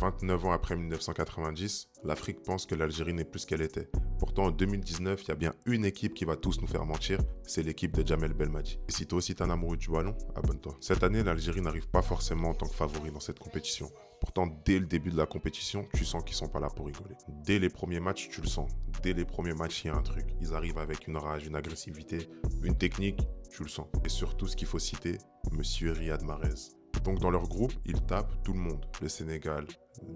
29 ans après 1990, l'Afrique pense que l'Algérie n'est plus ce qu'elle était. Pourtant, en 2019, il y a bien une équipe qui va tous nous faire mentir, c'est l'équipe de Djamel Belmadi. Et si toi aussi t'es un amoureux du ballon, abonne-toi. Cette année, l'Algérie n'arrive pas forcément en tant que favori dans cette compétition. Pourtant, dès le début de la compétition, tu sens qu'ils sont pas là pour rigoler. Dès les premiers matchs, tu le sens. Dès les premiers matchs, il y a un truc. Ils arrivent avec une rage, une agressivité, une technique, tu le sens. Et surtout, ce qu'il faut citer, Monsieur Riyad Mahrez. Donc dans leur groupe, ils tapent tout le monde. Le Sénégal,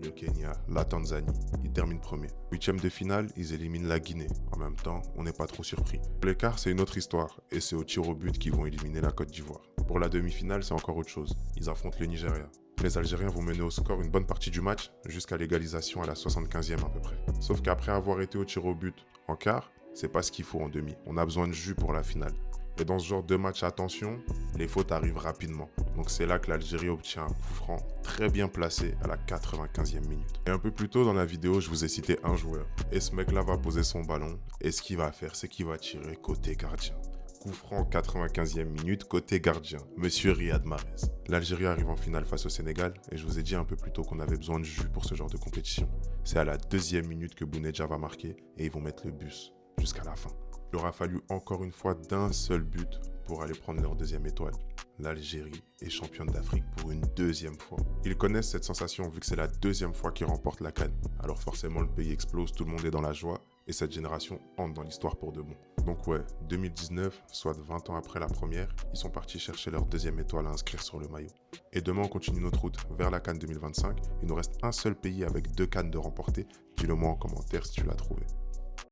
le Kenya, la Tanzanie. Ils terminent premiers. Huitième de finale, ils éliminent la Guinée. En même temps, on n'est pas trop surpris. L'écart, c'est une autre histoire. Et c'est au tir au but qu'ils vont éliminer la Côte d'Ivoire. Pour la demi-finale, c'est encore autre chose. Ils affrontent le Nigeria. Les Algériens vont mener au score une bonne partie du match, jusqu'à l'égalisation à la 75e à peu près. Sauf qu'après avoir été au tir au but en quart, c'est pas ce qu'il faut en demi. On a besoin de jus pour la finale. Et dans ce genre de match, attention, les fautes arrivent rapidement. Donc c'est là que l'Algérie obtient un coup franc très bien placé à la 95e minute. Et un peu plus tôt dans la vidéo, je vous ai cité un joueur. Et ce mec-là va poser son ballon. Et ce qu'il va faire, c'est qu'il va tirer côté gardien. Coup franc 95e minute, côté gardien, Monsieur Riyad Mahrez. L'Algérie arrive en finale face au Sénégal. Et je vous ai dit un peu plus tôt qu'on avait besoin de jus pour ce genre de compétition. C'est à la 2e minute que Bounedjah va marquer. Et ils vont mettre le bus jusqu'à la fin. Il aura fallu encore une fois d'un seul but pour aller prendre leur deuxième étoile. L'Algérie est championne d'Afrique pour une deuxième fois. Ils connaissent cette sensation vu que c'est la deuxième fois qu'ils remportent la CAN. Alors forcément le pays explose, tout le monde est dans la joie et cette génération entre dans l'histoire pour de bon. Donc ouais, 2019, soit 20 ans après la première, ils sont partis chercher leur deuxième étoile à inscrire sur le maillot. Et demain on continue notre route vers la CAN 2025. Il nous reste un seul pays avec 2 CAN de remporter. Dis-le moi en commentaire si tu l'as trouvé.